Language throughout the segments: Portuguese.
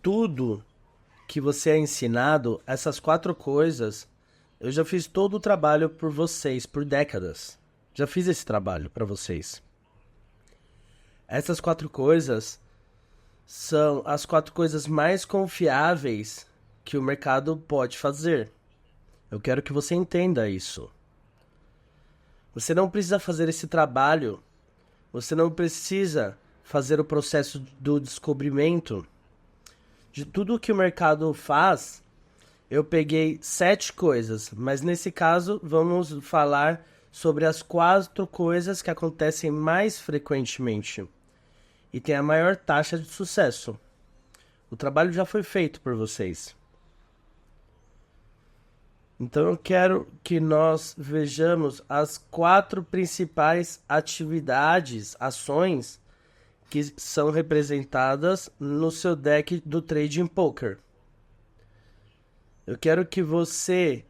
tudo que você é ensinado, essas 4 coisas, eu já fiz todo o trabalho por vocês, por décadas. Já fiz esse trabalho para vocês. Essas 4 coisas são as 4 coisas mais confiáveis que o mercado pode fazer. Eu quero que você entenda isso. Você não precisa fazer esse trabalho, você não precisa fazer o processo do descobrimento. De tudo que o mercado faz, eu peguei 7 coisas, mas nesse caso vamos falar sobre as 4 coisas que acontecem mais frequentemente e tem a maior taxa de sucesso. O trabalho já foi feito por vocês. Então eu quero que nós vejamos as 4 principais atividades, ações que são representadas no seu deck do Trading Poker. Eu quero que você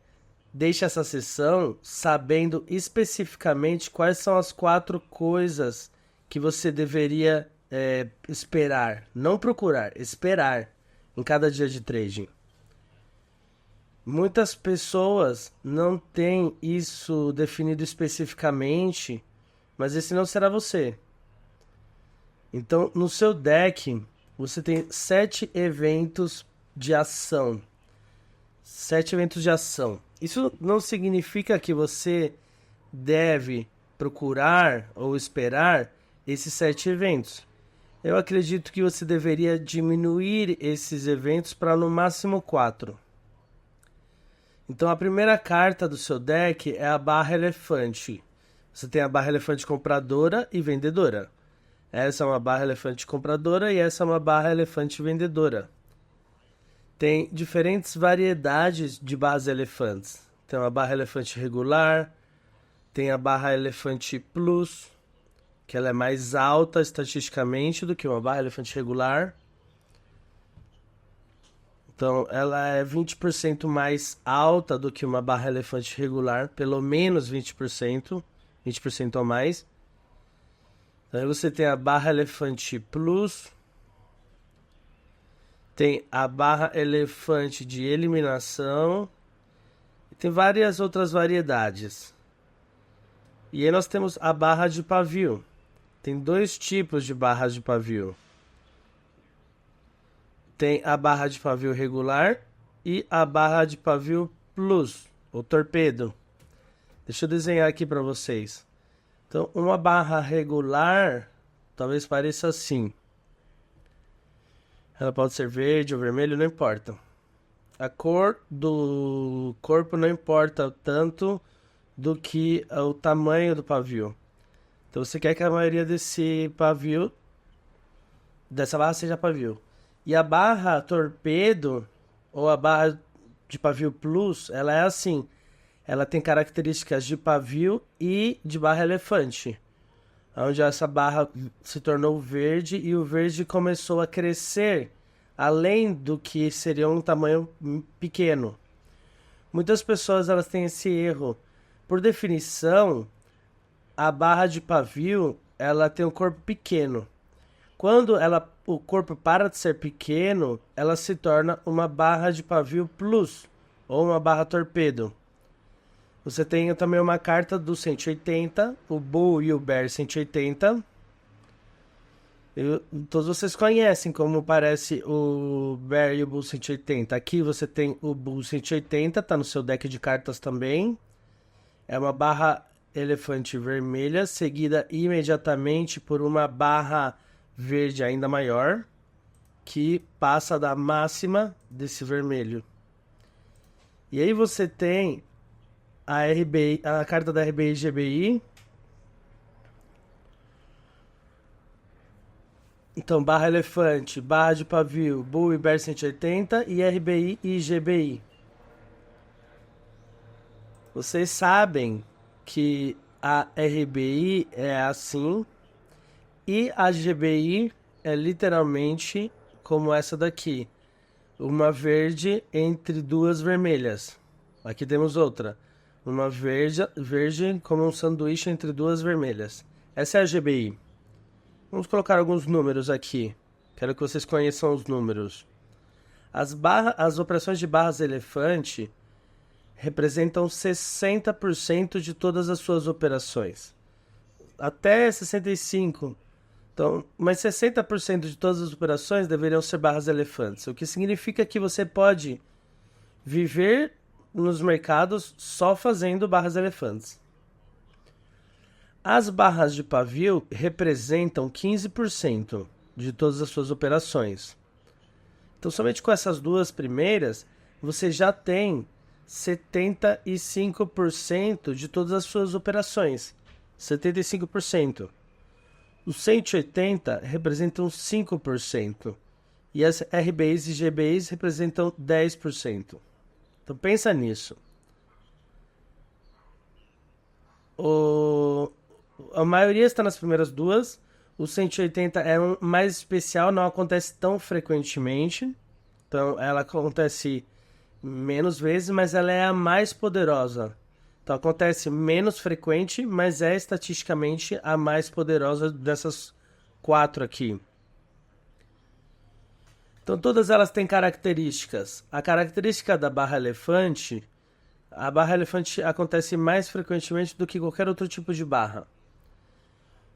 deixe essa sessão sabendo especificamente quais são as 4 coisas que você deveria esperar. Não procurar, esperar em cada dia de trading. Muitas pessoas não têm isso definido especificamente, mas esse não será você. Então, no seu deck, você tem 7 eventos de ação. 7 eventos de ação. Isso não significa que você deve procurar ou esperar esses 7 eventos. Eu acredito que você deveria diminuir esses eventos para no máximo 4. Então a primeira carta do seu deck é a barra elefante. Você tem a barra elefante compradora e vendedora. Essa é uma barra elefante compradora e essa é uma barra elefante vendedora. Tem diferentes variedades de barras elefantes. Tem uma barra elefante regular, tem a barra elefante plus, que ela é mais alta estatisticamente do que uma barra elefante regular. Então, ela é 20% mais alta do que uma barra elefante regular, pelo menos 20%, 20% ou mais. Então, aí você tem a barra elefante plus, tem a barra elefante de eliminação, e tem várias outras variedades. E aí nós temos a barra de pavio. Tem 2 tipos de barras de pavio. Tem a barra de pavio regular e a barra de pavio plus, ou torpedo. Deixa eu desenhar aqui para vocês. Então, uma barra regular talvez pareça assim. Ela pode ser verde ou vermelho, não importa. A cor do corpo não importa tanto do que o tamanho do pavio. Então, você quer que a maioria desse pavio, dessa barra seja pavio. E a barra torpedo, ou a barra de pavio plus, ela é assim. Ela tem características de pavio e de barra elefante. Onde essa barra se tornou verde e o verde começou a crescer além do que seria um tamanho pequeno. Muitas pessoas elas têm esse erro. Por definição, a barra de pavio ela tem um corpo pequeno. Quando o corpo para de ser pequeno, ela se torna uma barra de pavio plus, ou uma barra torpedo. Você tem também uma carta do 180, o Bull e o Bear 180. Todos vocês conhecem como parece o Bear e o Bull 180. Aqui você tem o Bull 180, tá no seu deck de cartas também. É uma barra elefante vermelha, seguida imediatamente por uma barra verde ainda maior, que passa da máxima desse vermelho. E aí você tem a RBI, a carta da RBI GBI. Então, barra elefante, barra de pavio, Bull e Bear 180 e RBI e GBI. Vocês sabem que a RBI é assim e a GBI é literalmente como essa daqui. Uma verde entre 2 vermelhas. Aqui temos outra. Uma verde como um sanduíche entre 2 vermelhas. Essa é a GBI. Vamos colocar alguns números aqui. Quero que vocês conheçam os números. As operações de barras elefante representam 60% de todas as suas operações. Até 65%. Então, mas 60% de todas as operações deveriam ser barras elefantes, o que significa que você pode viver nos mercados só fazendo barras elefantes. As barras de pavio representam 15% de todas as suas operações. Então, somente com essas duas primeiras, você já tem 75% de todas as suas operações. 75%. Os 180 representam 5%. E as RBIs e GBIs representam 10%. Então pensa nisso. A maioria está nas primeiras duas. O 180 é um mais especial, não acontece tão frequentemente. Então ela acontece menos vezes, mas ela é a mais poderosa. Então acontece menos frequente, mas é estatisticamente a mais poderosa dessas 4 aqui. Então todas elas têm características. A característica da barra elefante, a barra elefante acontece mais frequentemente do que qualquer outro tipo de barra.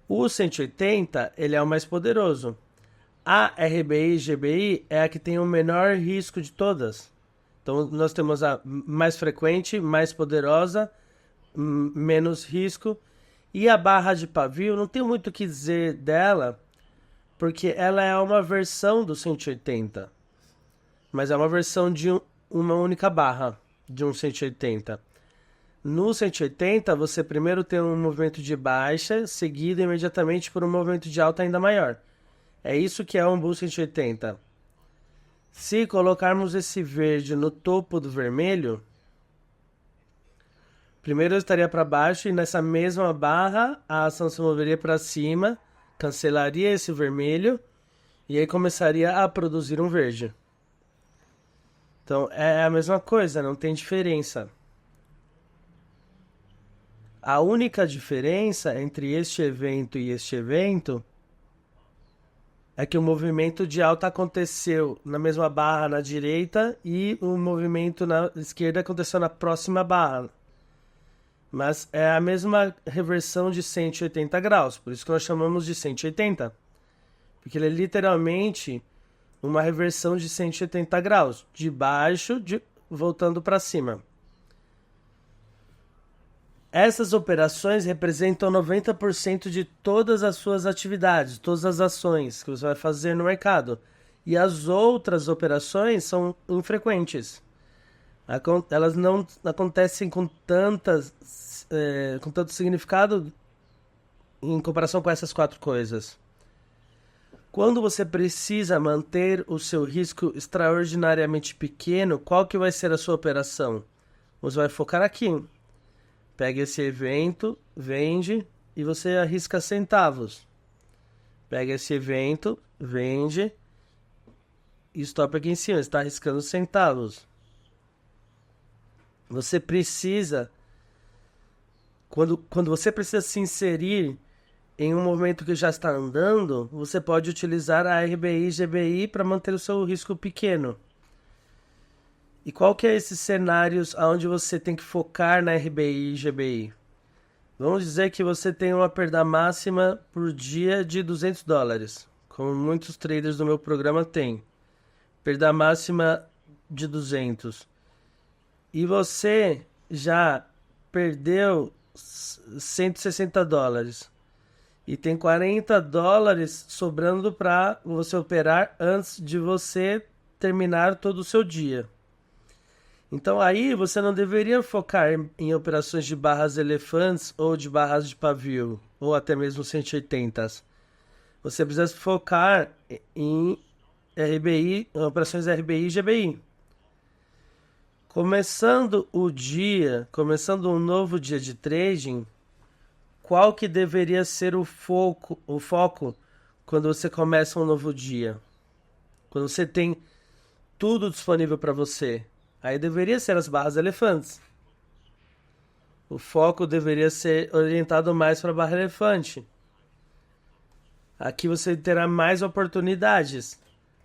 O 180, ele é o mais poderoso. A RBI e GBI é a que tem o menor risco de todas. Então nós temos a mais frequente, mais poderosa, menos risco. E a barra de pavio, não tem muito o que dizer dela, porque ela é uma versão do 180. Mas é uma versão de uma única barra, de um 180. No 180, você primeiro tem um movimento de baixa, seguido imediatamente por um movimento de alta ainda maior. É isso que é um bull 180. Se colocarmos esse verde no topo do vermelho, primeiro eu estaria para baixo e nessa mesma barra a ação se moveria para cima, cancelaria esse vermelho e aí começaria a produzir um verde. Então é a mesma coisa, não tem diferença. A única diferença entre este evento e este evento é que o movimento de alta aconteceu na mesma barra na direita e o movimento na esquerda aconteceu na próxima barra. Mas é a mesma reversão de 180 graus, por isso que nós chamamos de 180. Porque ele é literalmente uma reversão de 180 graus, de baixo voltando para cima. Essas operações representam 90% de todas as suas atividades, todas as ações que você vai fazer no mercado. E as outras operações são infrequentes. Elas não acontecem com tanto significado em comparação com essas 4 coisas. Quando você precisa manter o seu risco extraordinariamente pequeno, qual que vai ser a sua operação? Você vai focar aqui. Pega esse evento, vende e você arrisca centavos. Pega esse evento, vende e stop aqui em cima. Você está arriscando centavos. Você precisa... Quando você precisa se inserir em um movimento que já está andando, você pode utilizar a RBI e GBI para manter o seu risco pequeno. E qual que é esses cenários onde você tem que focar na RBI e GBI? Vamos dizer que você tem uma perda máxima por dia de $200, como muitos traders do meu programa têm. Perda máxima de 200. E você já perdeu $160. E tem $40 sobrando para você operar antes de você terminar todo o seu dia. Então aí você não deveria focar em operações de barras elefantes ou de barras de pavio, ou até mesmo 180. Você precisa focar em RBI, operações RBI e GBI. Começando um novo dia de trading, qual que deveria ser o foco quando você começa um novo dia? Quando você tem tudo disponível para você. Aí deveria ser as barras elefantes. O foco deveria ser orientado mais para a barra elefante. Aqui você terá mais oportunidades.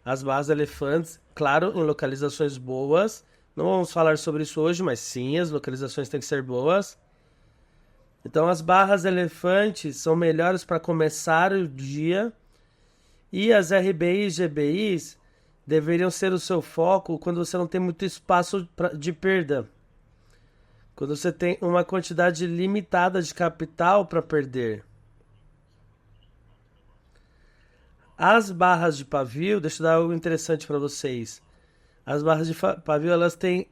as barras elefantes, claro, em localizações boas. Não vamos falar sobre isso hoje, mas sim, as localizações têm que ser boas. Então, as barras elefantes são melhores para começar o dia e as RBIs e GBIs deveriam ser o seu foco quando você não tem muito espaço de perda. Quando você tem uma quantidade limitada de capital para perder. As barras de pavio, deixa eu dar algo interessante para vocês. As barras de pavio, elas têm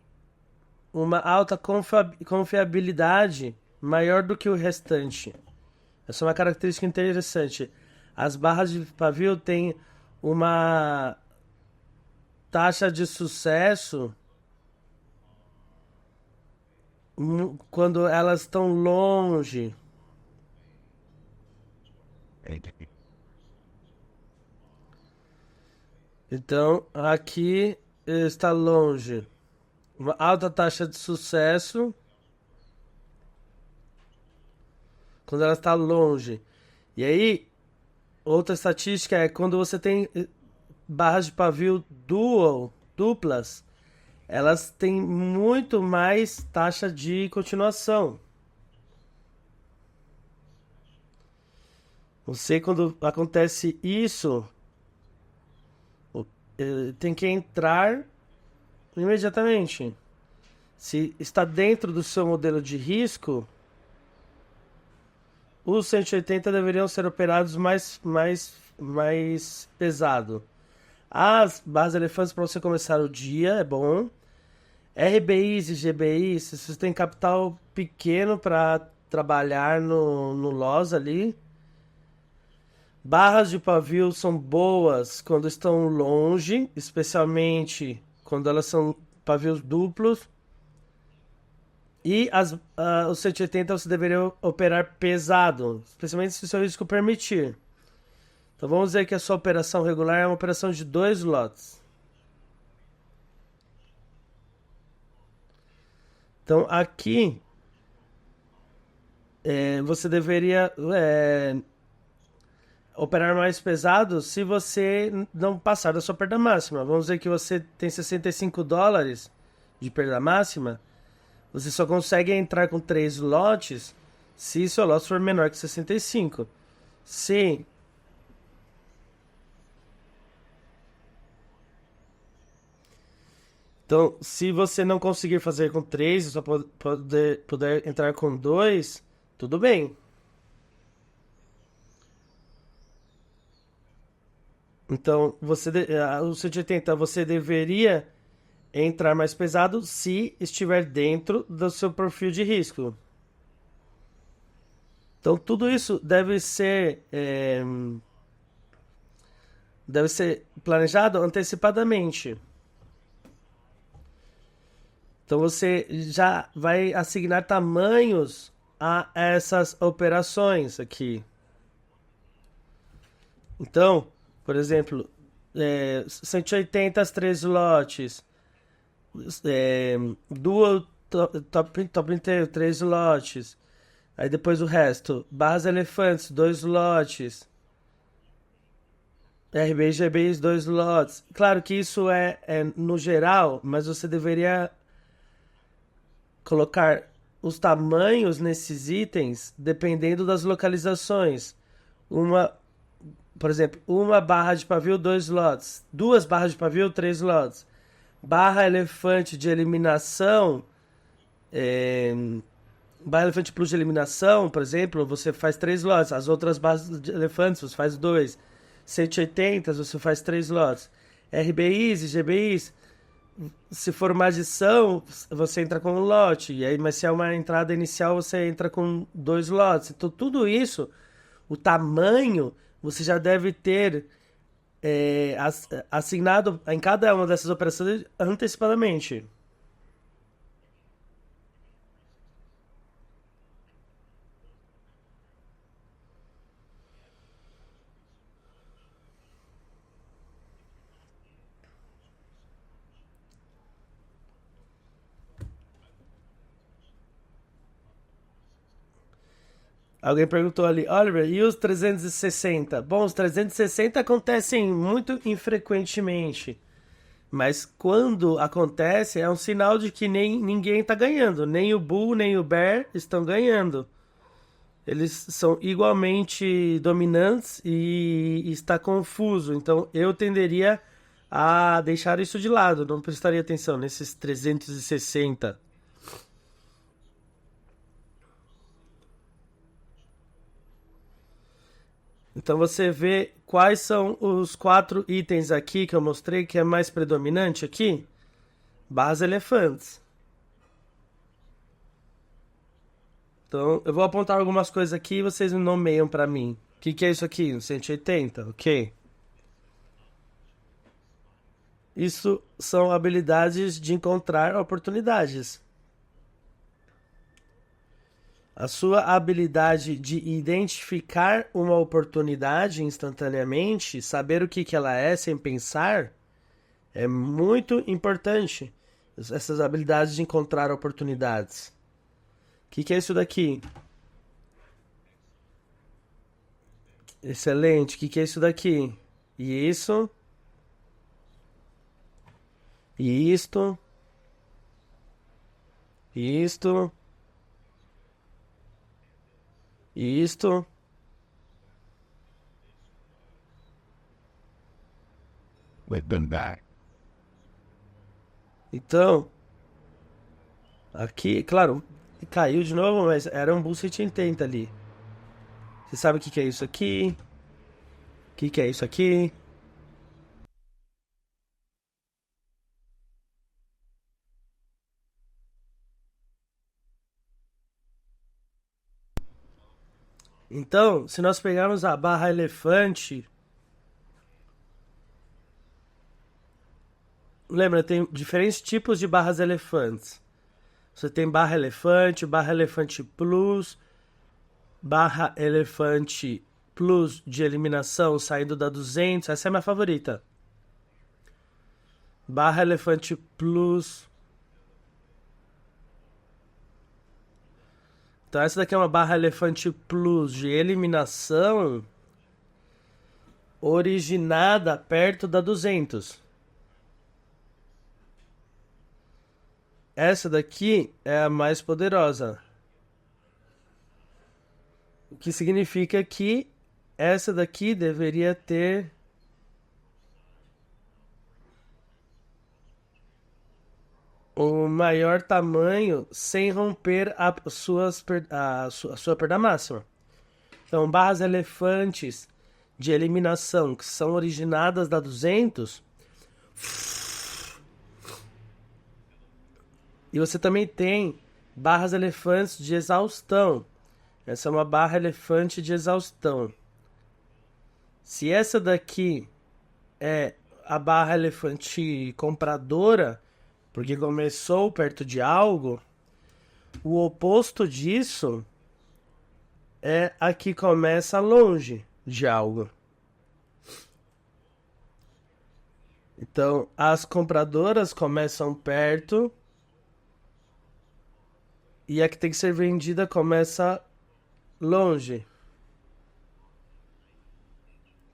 uma alta confiabilidade maior do que o restante. Essa é uma característica interessante. As barras de pavio têm uma taxa de sucesso quando elas estão longe. Então, aqui está longe. Uma alta taxa de sucesso quando ela está longe. E aí, outra estatística é quando você tem barras de pavio duplas, elas têm muito mais taxa de continuação. Você, quando acontece isso, tem que entrar imediatamente. Se está dentro do seu modelo de risco, os 180 deveriam ser operados mais pesado. As barras elefantes para você começar o dia é bom. RBIs e GBIs, se você tem capital pequeno para trabalhar no loss ali. Barras de pavio são boas quando estão longe, especialmente quando elas são pavios duplos. E os 180 você deveria operar pesado, especialmente se o seu risco permitir. Então vamos dizer que a sua operação regular é uma operação de 2 lotes. Então aqui você deveria operar mais pesado se você não passar da sua perda máxima. Vamos dizer que você tem $65 de perda máxima. Você só consegue entrar com 3 lotes se seu lote for menor que 65. Se Então, se você não conseguir fazer com 3, só puder entrar com 2, tudo bem. Então, o 180 você deveria entrar mais pesado se estiver dentro do seu perfil de risco. Então, tudo isso deve ser planejado antecipadamente. Então, você já vai assignar tamanhos a essas operações aqui. Então, por exemplo, 180 as 3 lotes, dual top inteiro, 3 lotes. Aí depois o resto, barras elefantes, 2 lotes. RB e GBs, 2 lotes. Claro que isso é no geral, mas você deveria colocar os tamanhos nesses itens dependendo das localizações. Por exemplo, uma barra de pavio, 2 lotes. 2 barras de pavio, 3 lotes. Barra elefante de eliminação. Barra elefante plus de eliminação, por exemplo, você faz 3 lotes. As outras barras de elefantes você faz 2. 180 você faz 3 lotes. RBIs e GBIs, se for uma adição, você entra com um lote. E aí, mas se é uma entrada inicial, você entra com 2 lotes. Então, tudo isso, o tamanho, você já deve ter assignado em cada uma dessas operações antecipadamente. Alguém perguntou ali, Oliver, e os 360? Bom, os 360 acontecem muito infrequentemente. Mas quando acontece, é um sinal de que nem ninguém está ganhando. Nem o Bull, nem o Bear estão ganhando. Eles são igualmente dominantes e está confuso. Então eu tenderia a deixar isso de lado. Não prestaria atenção nesses 360. Então você vê quais são os 4 itens aqui que eu mostrei que é mais predominante aqui. Barras elefantes. Então eu vou apontar algumas coisas aqui e vocês nomeiam pra mim. O que é isso aqui? Um 180, ok. Isso são habilidades de encontrar oportunidades. A sua habilidade de identificar uma oportunidade instantaneamente, saber o que ela é sem pensar, é muito importante. Essas habilidades de encontrar oportunidades. O que é isso daqui? Excelente. O que é isso daqui? E isso? E isto? E isto? E isto? We've been back. Então, aqui, claro, caiu de novo, mas era um Bull 180 ali. Você sabe o que é isso aqui? O que é isso aqui? Então, se nós pegarmos a barra elefante, lembra, tem diferentes tipos de barras elefantes. Você tem barra elefante plus, barra elefante plus de eliminação saindo da 200. Essa é a minha favorita. Barra elefante plus. Então essa daqui é uma barra elefante plus de eliminação originada perto da 200. Essa daqui é a mais poderosa. O que significa que essa daqui deveria ter o maior tamanho sem romper a sua perda máxima. Então, barras elefantes de eliminação que são originadas da 200. E você também tem barras elefantes de exaustão. Essa é uma barra elefante de exaustão. Se essa daqui é a barra elefante compradora, porque começou perto de algo, o oposto disso é a que começa longe de algo. Então, as compradoras começam perto e a que tem que ser vendida começa longe.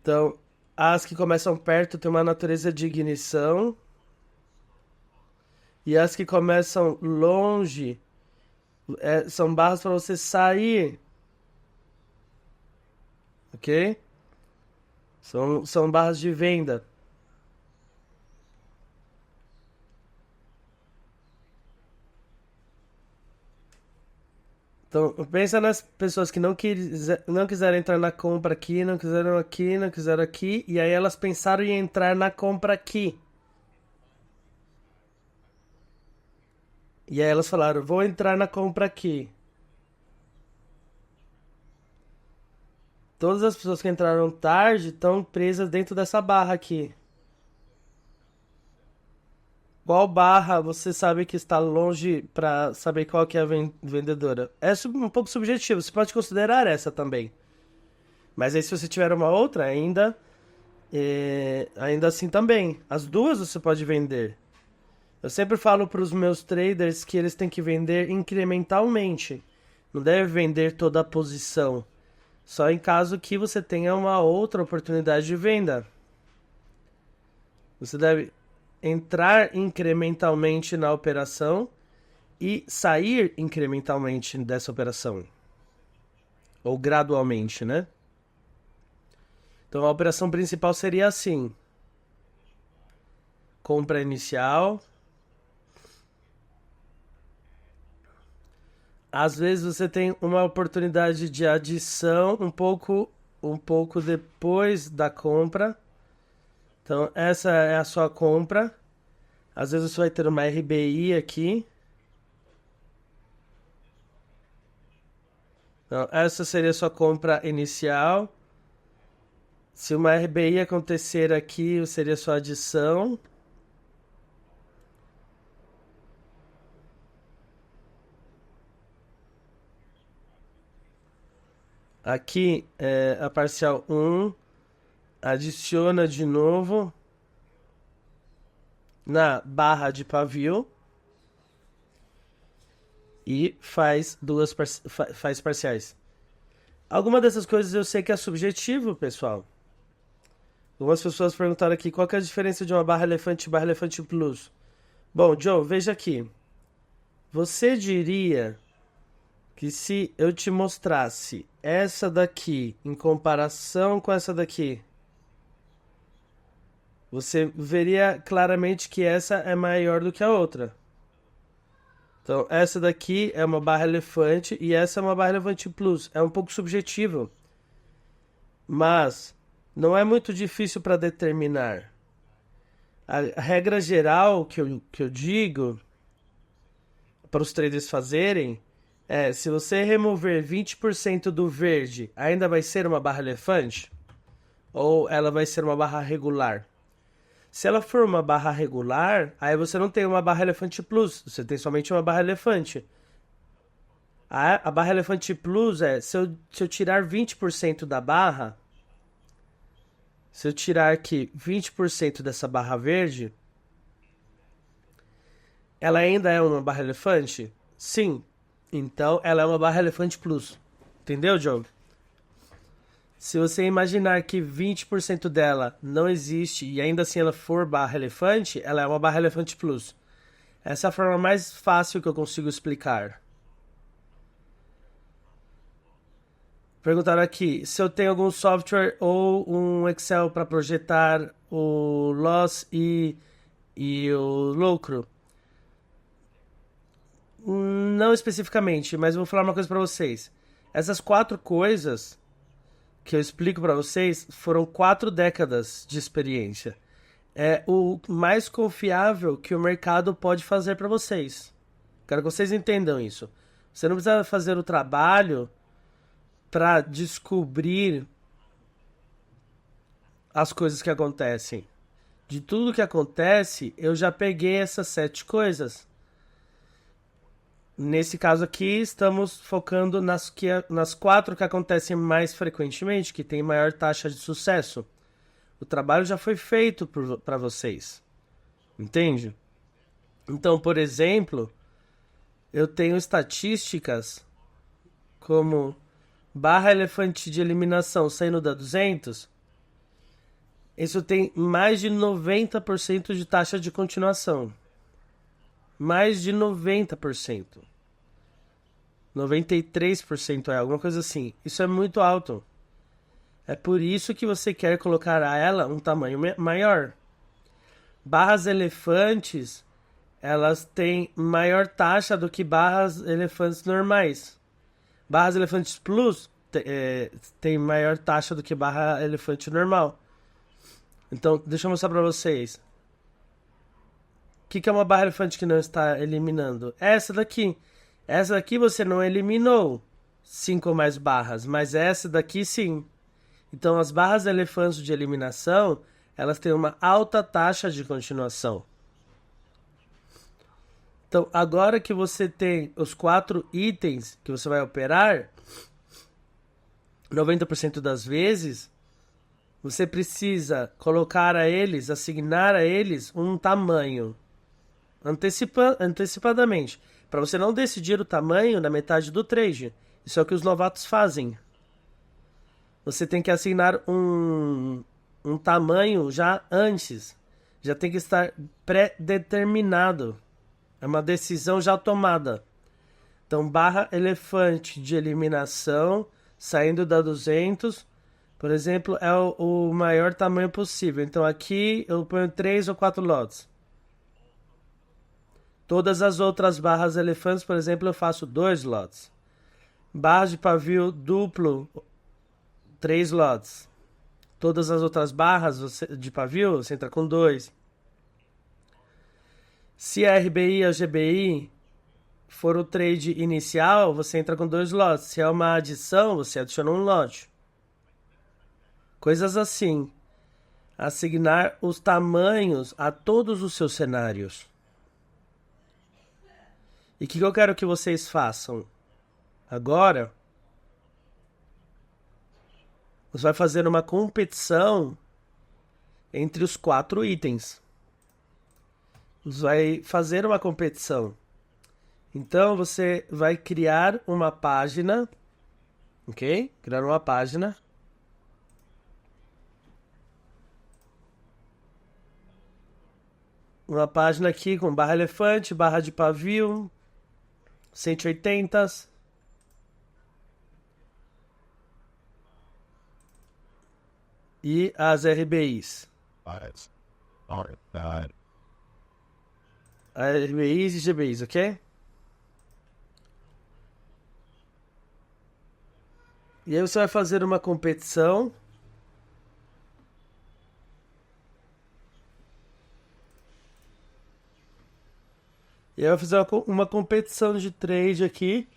Então, as que começam perto têm uma natureza de ignição e as que começam longe são barras para você sair. Ok? São barras de venda. Então, pensa nas pessoas que não quiseram entrar na compra aqui, não quiseram aqui, não quiseram aqui, e aí elas pensaram em entrar na compra aqui. E aí elas falaram, vou entrar na compra aqui. Todas as pessoas que entraram tarde estão presas dentro dessa barra aqui. Qual barra você sabe que está longe para saber qual que é a vendedora? É um pouco subjetivo, você pode considerar essa também. Mas aí se você tiver uma outra, ainda assim também. As duas você pode vender. Eu sempre falo para os meus traders que eles têm que vender incrementalmente. Não deve vender toda a posição. Só em caso que você tenha uma outra oportunidade de venda. Você deve entrar incrementalmente na operação e sair incrementalmente dessa operação. Ou gradualmente, né? Então a operação principal seria assim: compra inicial. Às vezes você tem uma oportunidade de adição um pouco depois da compra. Então essa é a sua compra. Às vezes você vai ter uma RBI aqui. Então, essa seria a sua compra inicial. Se uma RBI acontecer aqui, seria a sua adição. Aqui é a parcial 1. Adiciona de novo na barra de pavio. E faz faz parciais. Alguma dessas coisas eu sei que é subjetivo, pessoal. Algumas pessoas perguntaram aqui qual que é a diferença de uma barra elefante e barra elefante plus. Bom, Joe, veja aqui. Você diria que se eu te mostrasse essa daqui em comparação com essa daqui, você veria claramente que essa é maior do que a outra. Então, essa daqui é uma barra elefante e essa é uma barra elefante plus. É um pouco subjetivo, mas não é muito difícil para determinar. A regra geral que eu digo para os traders fazerem é: se você remover 20% do verde, ainda vai ser uma barra elefante? Ou ela vai ser uma barra regular? Se ela for uma barra regular, aí você não tem uma barra elefante plus, você tem somente uma barra elefante. A barra elefante plus é, se eu tirar 20% da barra, se eu tirar aqui 20% dessa barra verde, ela ainda é uma barra elefante? Sim. Então ela é uma barra elefante plus. Entendeu, Joe? Se você imaginar que 20% dela não existe e ainda assim ela for barra elefante, ela é uma barra elefante plus. Essa é a forma mais fácil que eu consigo explicar. Perguntaram aqui se eu tenho algum software ou um Excel para projetar o loss e o lucro. Não especificamente, mas eu vou falar uma coisa para vocês. Essas 4 coisas que eu explico para vocês foram 4 décadas de experiência. É o mais confiável que o mercado pode fazer para vocês. Quero que vocês entendam isso. Você não precisa fazer o trabalho para descobrir as coisas que acontecem. De tudo que acontece, eu já peguei essas 7 coisas. Nesse caso aqui, estamos focando nas 4 que acontecem mais frequentemente, que tem maior taxa de sucesso. O trabalho já foi feito para vocês. Entende? Então, por exemplo, eu tenho estatísticas como barra elefante de eliminação saindo da 200. Isso tem mais de 90% de taxa de continuação. Mais de 90%. 93% é alguma coisa assim. Isso é muito alto. É por isso que você quer colocar a ela um tamanho maior. Barras elefantes, elas têm maior taxa do que barras elefantes normais. Barras elefantes plus tem maior taxa do que barra elefante normal. Então, deixa eu mostrar para vocês. O que é uma barra elefante que não está eliminando? Essa daqui. Essa daqui você não eliminou 5 ou mais barras, mas essa daqui sim. Então, as barras elefantes de eliminação, elas têm uma alta taxa de continuação. Então, agora que você tem os 4 itens que você vai operar, 90% das vezes, você precisa colocar a eles, assignar a eles um tamanho. antecipadamente, para você não decidir o tamanho na metade do trade. Isso é o que os novatos fazem. Você tem que asignar um tamanho já antes. Já tem que estar pré-determinado. É uma decisão já tomada. Então, barra elefante de eliminação, saindo da 200, por exemplo, é o maior tamanho possível. Então, aqui eu ponho 3 ou 4 lotes. Todas as outras barras elefantes, por exemplo, eu faço 2 lotes. Barra de pavio duplo, 3 lotes. Todas as outras barras de pavio, você entra com 2. Se a RBI e a GBI for o trade inicial, você entra com 2 lotes. Se é uma adição, você adiciona um lote. Coisas assim. Assignar os tamanhos a todos os seus cenários. E o que eu quero que vocês façam agora? Você vai fazer uma competição entre os 4 itens. Você vai fazer uma competição. Então, você vai criar uma página, ok? Criar uma página. Uma página aqui com barra elefante, barra de pavio, 180. E as RBIs. RBIs e GBIs, ok? E aí você vai fazer uma competição. E aí vai fazer uma competição de trade aqui.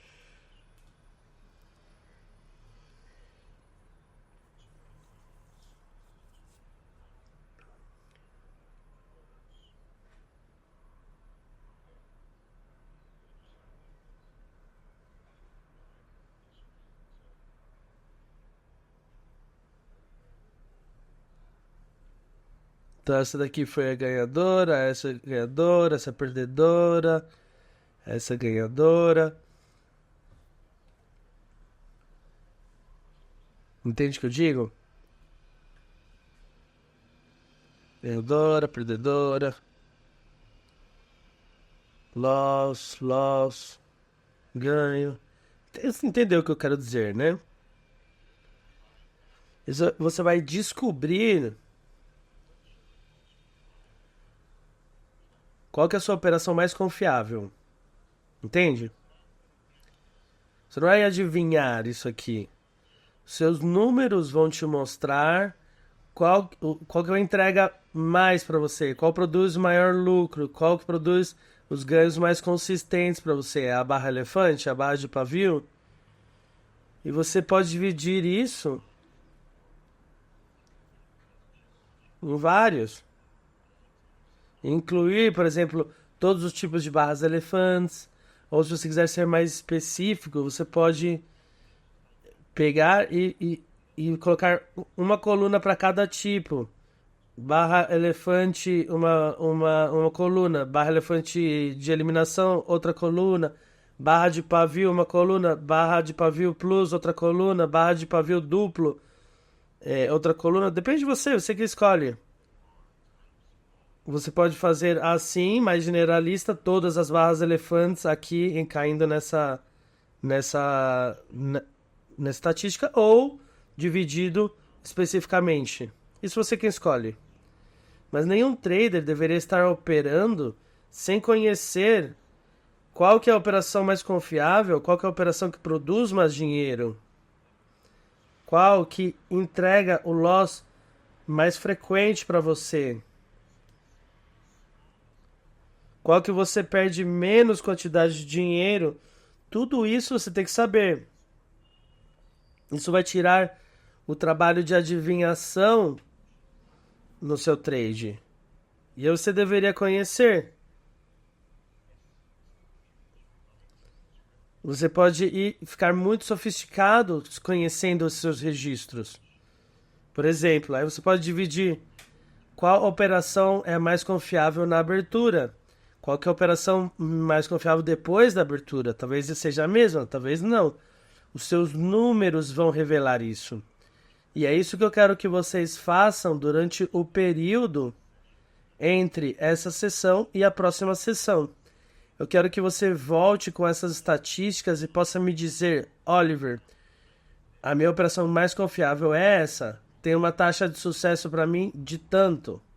Então essa daqui foi a ganhadora, essa ganhadora, essa perdedora, essa ganhadora. Entende o que eu digo? Ganhadora, perdedora. Loss, ganho. Você entendeu o que eu quero dizer, né? Você vai descobrir qual que é a sua operação mais confiável. Entende? Você não vai adivinhar isso aqui. Seus números vão te mostrar qual que entrega mais para você, qual produz o maior lucro, qual que produz os ganhos mais consistentes para você. É a barra elefante, a barra de pavio. E você pode dividir isso em vários. Incluir, por exemplo, todos os tipos de barras elefantes. Ou se você quiser ser mais específico, você pode pegar e colocar uma coluna para cada tipo. Barra elefante, uma coluna. Barra elefante de eliminação, outra coluna. Barra de pavio, uma coluna. Barra de pavio plus, outra coluna. Barra de pavio duplo, outra coluna. Depende de você, você que escolhe. Você pode fazer assim, mais generalista, todas as barras elefantes aqui caindo nessa estatística, ou dividido especificamente. Isso você que escolhe. Mas nenhum trader deveria estar operando sem conhecer qual que é a operação mais confiável, qual que é a operação que produz mais dinheiro, qual que entrega o loss mais frequente para você, qual que você perde menos quantidade de dinheiro. Tudo isso você tem que saber. Isso vai tirar o trabalho de adivinhação no seu trade. E você deveria conhecer. Você pode ficar muito sofisticado conhecendo os seus registros. Por exemplo, aí você pode dividir qual operação é mais confiável na abertura, Qual que é a operação mais confiável depois da abertura? Talvez seja a mesma, talvez não. Os seus números vão revelar isso. E é isso que eu quero que vocês façam durante o período entre essa sessão e a próxima sessão. Eu quero que você volte com essas estatísticas e possa me dizer: Oliver, a minha operação mais confiável é essa, tem uma taxa de sucesso para mim de tanto.